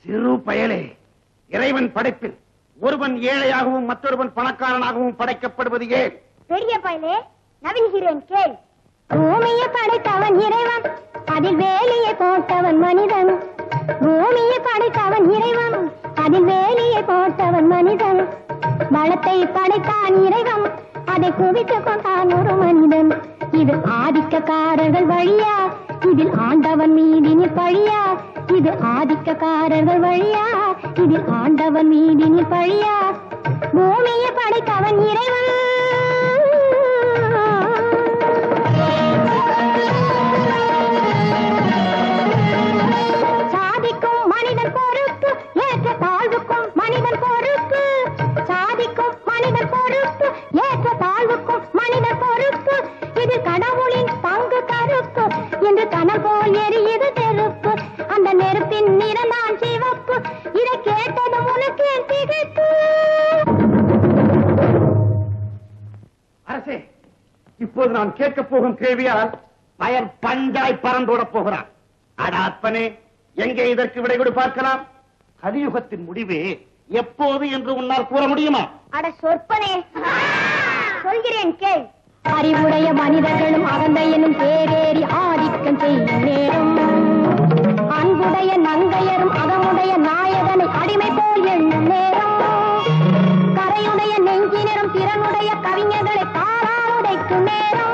சிறு பயலே, இறைவன் படைப்பில் ஒருவன் ஏழையாகவும் மற்றொருவன் பணக்காரனாகவும் படைக்கப்படுவது ஏன்? பெரிய பயலே, நவீன்கிறேன் கேள். பூமியை படைத்தவன் இறைவன், அதில் வேலியை போட்டவன் மனிதன். பூமியை படைத்தவன் இறைவன், அதில் வேலியை போட்டவன் மனிதன். வளத்தை படைத்தான் இறைவன், அதை குவித்துக் கொண்டான் ஒரு மனிதன். இது ஆதிக்கக்காரர்கள் வழியா, இதில் ஆண்டவன் மீதினில் பழியா. இது ஆதிக்கக்காரர்கள் வழியா, இதில் ஆண்டவன் மீதினில் பழியா. பூமியை படைத்தவன் இறைவன். சாதிக்கும் மனிதன் பொறுப்பு, ஏற்ற தாழ்வுக்கும் மனிதன் பொறுப்பு. சாதிக்கும் மனிதன் பொறுப்பு, ஏற்ற தாழ்வுக்கும் மனிதன் பொறுப்பு. இது கடவுளின் பங்கு கருப்பு, இன்று கனல் போல் எரியுது நெருப்பு. அந்த நெருப்பின் நிறந்தான் சிவப்பு. இதை கேட்டதும் உனக்கு திகைப்பு. அரசே, இப்போது நான் கேட்க போகும் கேள்வியால் பயர் பஞ்சாய் பறந்தோடப் போகிறான். அடாத்மனே, எங்கே இதற்கு விடை கொடு பார்க்கலாம்? கலியுகத்தின் முடிவே எப்போது என்று உன்னால் கூற முடியுமா? அட சொற்பனே, சொல்கிறேன் கேள். அறிவுடைய மனிதர்களும் அகந்தையனும் தேரேறி ஆதிக்கம் செய்யும் நேரம். அன்புடைய நங்கையரும் அகமுடைய நாயகனை அடிமை போல் எண்ணும் நேரம். கரையுடைய நெஞ்சினரும் திறனுடைய கவிஞர்களை காலால் உடைக்கும் நேரம்.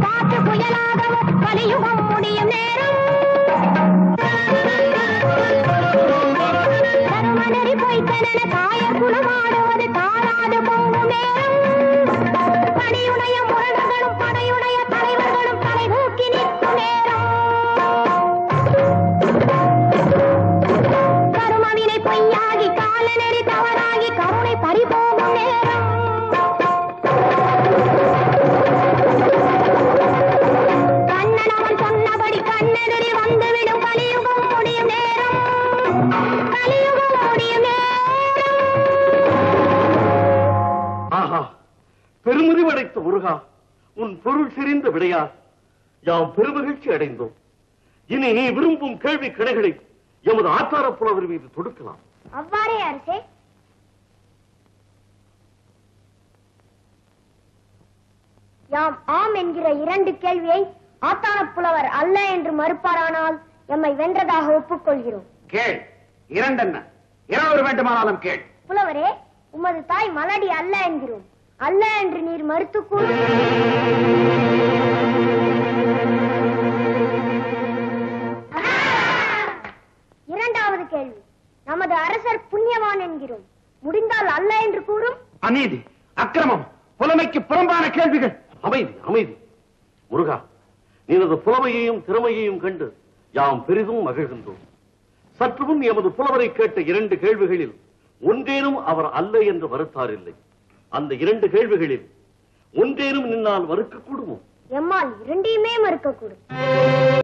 காற்று புயலாகவும் கலியுகம் முடியும் நேரம். தருமனரி பொய்த்தன தாய குலமாடுவது தாராது பொங்கும் நேரம். படையுடைய முரடர்களும் படையுடைய தலைவர்களும் தலை தூக்கி நிற்கும் நேரம். கருமவினை பொய்யாகி காலநெறி தவறாகி கருணை பறிபோகும் நேரம். கண்ணன் அவன் சொன்னபடி கண்ணெதிரி வந்துவிடும் கலியுகம் முடியும் நேரம். கலியுகம் முடியும் நேரம். ஆஹா, பெருமுறிவடைத்த முருகா, உன் பொருள் செறிந்த விடையா யாம் பெருமகிழ்ச்சி அடைந்தோம். இனி நீ விரும்பும் கேள்வி கணைகளை எமது ஆச்சார புலவர் மீது தொடுக்கலாம். அவ்வாறே அரசே. யாம் ஆம் என்கிற 2 கேள்வியை ஆத்தான புலவர் அல்ல என்று மறுப்பாரானால் எம்மை வென்றதாக ஒப்புக்கொள்கிறோம். கேள். இரண்டென்ன, 2 வேண்டுமானாலும் கேள். புலவரே, உமது தாய் மலடி அல்ல என்கிறோம். அல்ல என்று நீர் மறுத்து கூறு. இரண்டாவது கேள்வி, நமது அரசர் புண்ணியவான் என்கிறோம். முடிந்தால் அல்ல என்று கூறும். அநீதி, அக்கிரமம், புலமைக்கு புறம்பான கேள்விகள். அமைதி, அமைதி. முருகா, நீனது புலமையையும் திறமையையும் கண்டு யாம் பெரிதும் மகிழ்கின்றோம். சற்று முன் எமது புலவரை கேட்ட 2 கேள்விகளில் ஒன்றேனும் அவர் அல்ல என்று மறுத்தாரில்லை. அந்த 2 கேள்விகளில் ஒன்றேனும் நின்னால் மறுக்க கூடுமோ? எம்மால் 2யுமே மறுக்கக்கூடும்.